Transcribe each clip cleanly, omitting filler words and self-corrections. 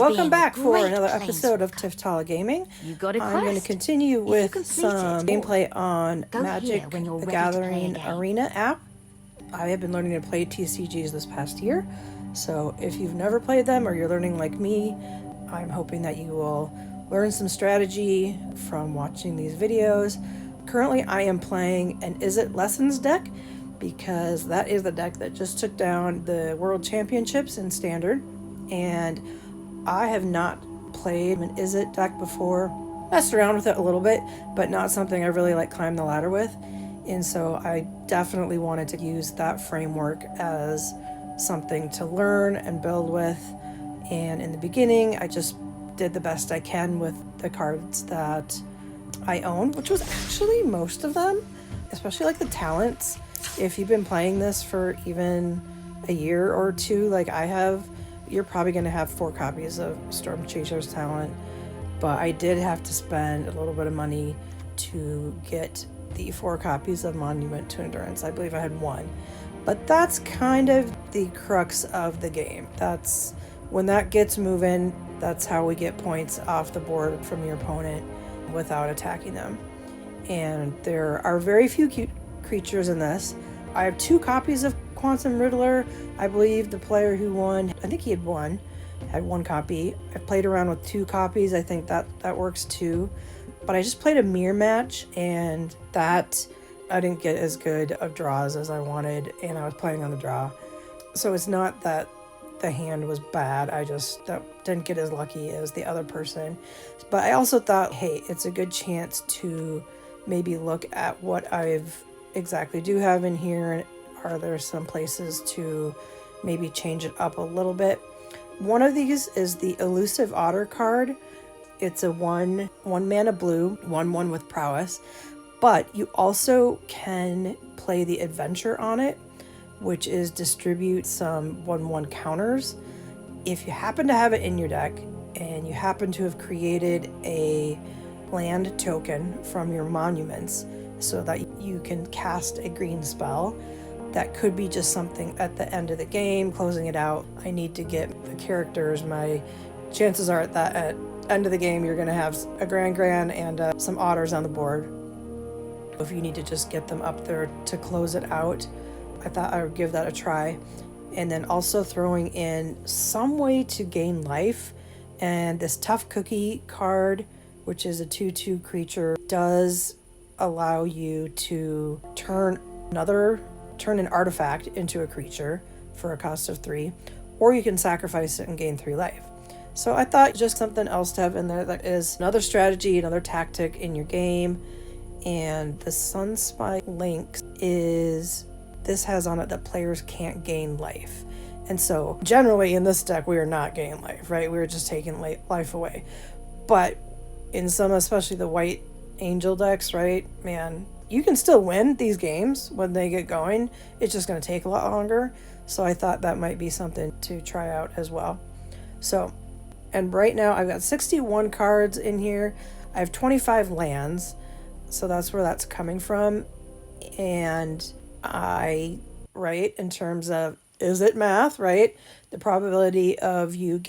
welcome back for another episode of Tiftala Gaming. I'm going to continue with some gameplay on Magic the Gathering Arena app. I have been learning to play TCGs this past year, so if you've never played them or you're learning like me, I'm hoping that you will learn some strategy from watching these videos. Currently, I am playing an Izzet Lessons deck because that is the deck that just took down the World Championships in Standard, and I have not played an Izzet deck before. Messed around with it a little bit, but not something I really like climbed the ladder with. And so I definitely wanted to use that framework as something to learn and build with. And in the beginning, I just did the best I can with the cards that I own, which was actually most of them, especially like the talents. If you've been playing this for even a year or two, like I have, you're probably going to have 4 copies of Storm Chaser's talent. But I did have to spend a little bit of money to get the 4 copies of Monument to Endurance. I believe I had 1. But that's kind of the crux of the game. That's when that gets moving, that's how we get points off the board from your opponent without attacking them. And there are very few cute creatures in this. I have 2 copies of Quantum Riddler. I believe the player who won, I think he had 1 copy. I played around with 2 copies. I think that works too. But I just played a mirror match, and that I didn't get as good of draws as I wanted, and I was playing on the draw. So it's not that the hand was bad. I just didn't get as lucky as the other person. But I also thought, hey, it's a good chance to maybe look at what I've exactly do have in here, and are there some places to maybe change it up a little bit. One of these is the Elusive Otter card. It's a one mana blue, 1/1 with prowess, but you also can play the adventure on it, which is distribute some 1/1 counters. If you happen to have it in your deck and you happen to have created a land token from your monuments so that you can cast a green spell, that could be just something at the end of the game, closing it out. I need to get the characters. My chances are that at end of the game, you're going to have a Grand and some otters on the board. If you need to just get them up there to close it out, I thought I would give that a try. And then also throwing in some way to gain life. And this Tough Cookie card, which is a 2/2 creature, does allow you to turn an artifact into a creature for a cost of 3, or you can sacrifice it and gain 3 life. So I thought just something else to have in there that is another strategy, another tactic in your game. And the Sunspike Lynx this has on it that players can't gain life. And so generally in this deck, we are not gaining life, right? We're just taking life away. But in some, especially the White Angel decks, right, man, you can still win these games when they get going. It's just going to take a lot longer. So I thought that might be something to try out as well. So, and right now I've got 61 cards in here. I have 25 lands. So that's where that's coming from. And in terms of, is it math, right? The probability of you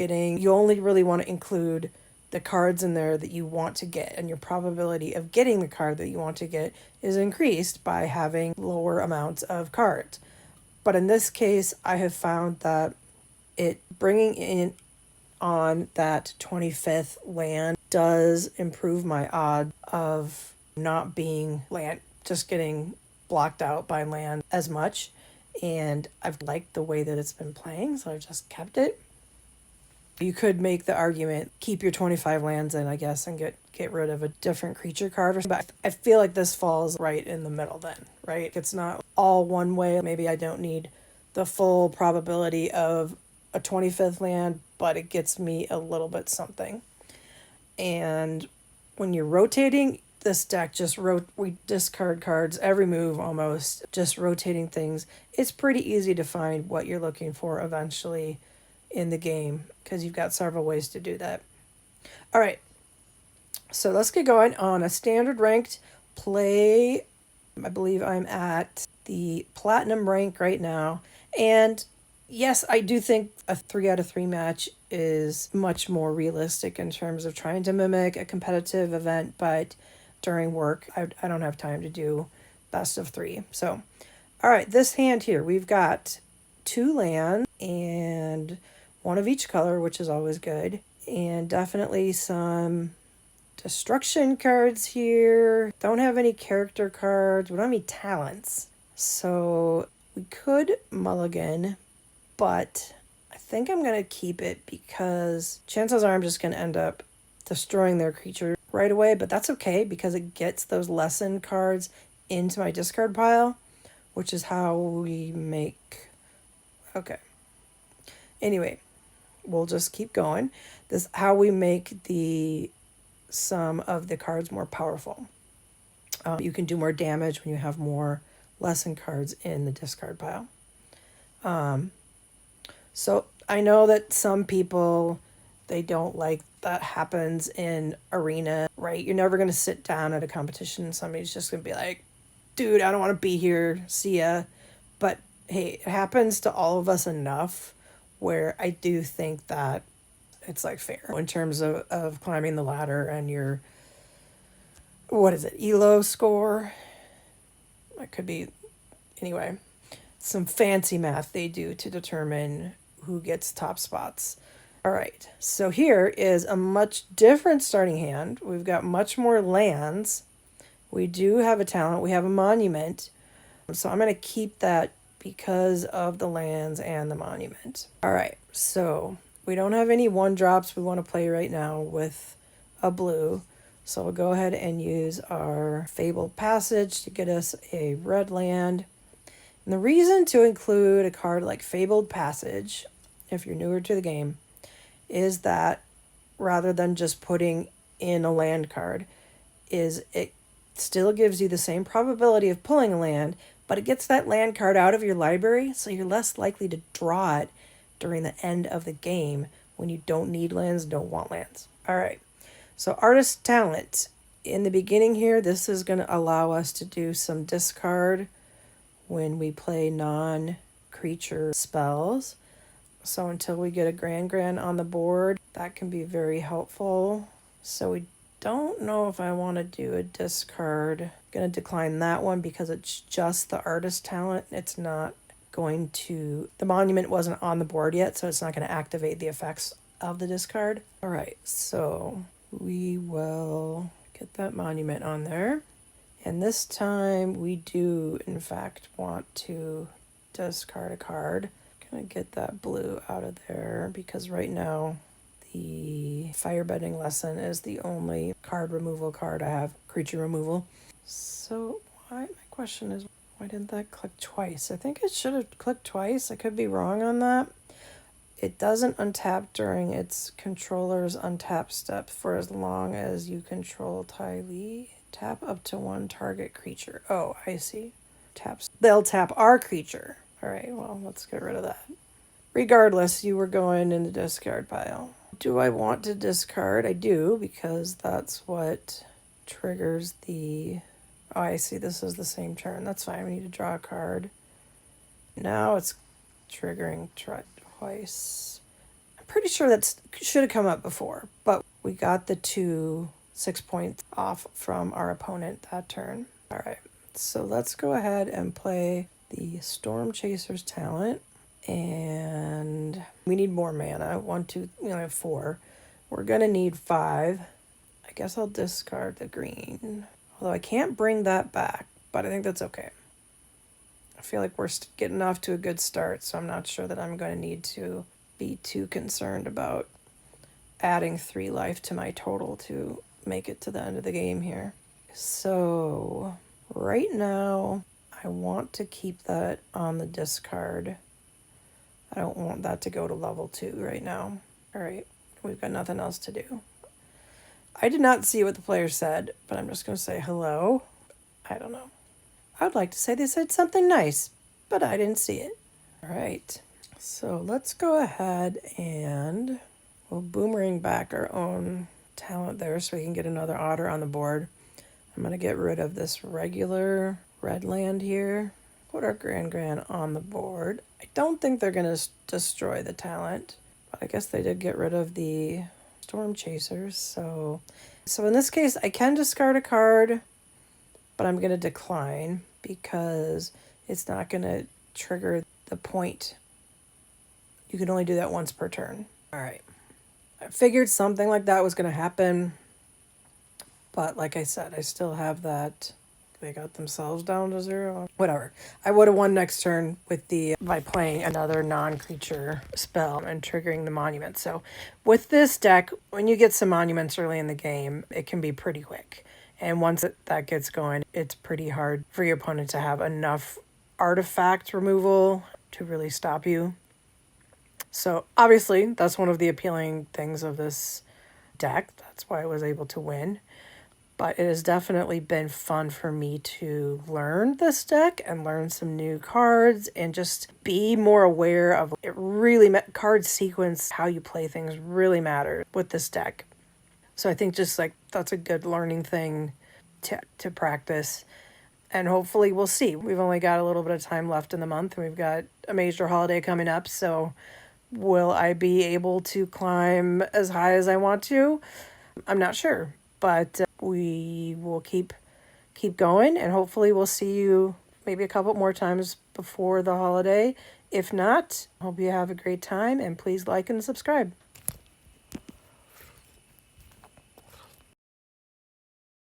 only really want to include the cards in there that you want to get, and your probability of getting the card that you want to get is increased by having lower amounts of cards. But in this case, I have found that bringing in on that 25th land does improve my odds of not being just getting blocked out by land as much. And I've liked the way that it's been playing, so I've just kept it. You could make the argument, keep your 25 lands in, I guess, and get rid of a different creature card. But I feel like this falls right in the middle then, right? It's not all one way. Maybe I don't need the full probability of a 25th land, but it gets me a little bit something. And when you're rotating, this deck we discard cards every move almost, just rotating things. It's pretty easy to find what you're looking for eventually in the game, because you've got several ways to do that. All right, so let's get going on a standard ranked play. I believe I'm at the platinum rank right now, and yes, I do think a 3 out of 3 match is much more realistic in terms of trying to mimic a competitive event, but during work, I don't have time to do best of 3. So, all right, this hand here, we've got 2 lands and 1 of each color, which is always good. And definitely some destruction cards here. Don't have any character cards. We don't have any talents. So we could mulligan, but I think I'm going to keep it because chances are I'm just going to end up destroying their creature right away. But that's okay because it gets those lesson cards into my discard pile, which is how we make... Okay. Anyway, we'll just keep going. This is how we make some of the cards more powerful. You can do more damage when you have more lesson cards in the discard pile. So I know that some people, they don't like that happens in Arena, right? You're never going to sit down at a competition and somebody's just going to be like, dude, I don't want to be here. See ya. But hey, it happens to all of us enough where I do think that it's like fair in terms of climbing the ladder and your, what is it, ELO score? It could be, anyway, some fancy math they do to determine who gets top spots. All right, so here is a much different starting hand. We've got much more lands. We do have a talent. We have a monument. So I'm going to keep that because of the lands and the monument. All right, so we don't have any 1-drops we want to play right now with a blue. So we'll go ahead and use our Fabled Passage to get us a red land. And the reason to include a card like Fabled Passage, if you're newer to the game, is that rather than just putting in a land card, is it still gives you the same probability of pulling a land, but it gets that land card out of your library, so you're less likely to draw it during the end of the game when you don't need lands, don't want lands. All right, so Artist Talent. In the beginning here, this is going to allow us to do some discard when we play non-creature spells. So until we get a Grand on the board, that can be very helpful. So we don't know if I want to do a discard. I'm going to decline that one because it's just the Artist Talent. It's not going to... The monument wasn't on the board yet, so it's not going to activate the effects of the discard. All right, so we will get that monument on there. And this time we do, in fact, want to discard a card. Gonna get that blue out of there because right now the Firebending Lesson is the only card removal card I have, creature removal. So my question is, why didn't that click twice? I think it should have clicked twice. I could be wrong on that. It doesn't untap during its controller's untap step for as long as you control Ty Lee. Tap up to 1 target creature. Oh, I see. They'll tap our creature. All right, well, let's get rid of that. Regardless, you were going in the discard pile. Do I want to discard? I do, because that's what triggers the... Oh, I see. This is the same turn. That's fine. We need to draw a card. Now it's triggering twice. I'm pretty sure that should have come up before, but we got the 6 points off from our opponent that turn. All right, so let's go ahead and play the Storm Chaser's Talent. And we need more mana. 1, 2, we only have 4. We're going to need 5. I guess I'll discard the green. Although I can't bring that back, but I think that's okay. I feel like we're getting off to a good start, so I'm not sure that I'm going to need to be too concerned about adding 3 life to my total to make it to the end of the game here. So right now, I want to keep that on the discard. I don't want that to go to level 2 right now. All right, we've got nothing else to do. I did not see what the player said, but I'm just going to say hello. I don't know. I'd like to say they said something nice, but I didn't see it. All right, so let's go ahead and we'll boomerang back our own talent there so we can get another otter on the board. I'm going to get rid of this regular red land here. Put our Grand on the board. I don't think they're going to destroy the talent. But I guess they did get rid of the Storm Chasers. So in this case, I can discard a card, but I'm going to decline because it's not going to trigger the point. You can only do that once per turn. All right. I figured something like that was going to happen. But like I said, I still have that. They got themselves down to 0. Whatever. I would have won next turn by playing another non-creature spell and triggering the monument. So with this deck, when you get some monuments early in the game, it can be pretty quick. And once that gets going, it's pretty hard for your opponent to have enough artifact removal to really stop you. So obviously, that's one of the appealing things of this deck. That's why I was able to win. But it has definitely been fun for me to learn this deck and learn some new cards and just be more aware of it. Really, card sequence, how you play things really matters with this deck. So I think just like that's a good learning thing to practice. And hopefully we'll see. We've only got a little bit of time left in the month. And we've got a major holiday coming up. So will I be able to climb as high as I want to? I'm not sure. But we will keep going. And hopefully we'll see you maybe a couple more times before the holiday. If not, hope you have a great time. And please like and subscribe.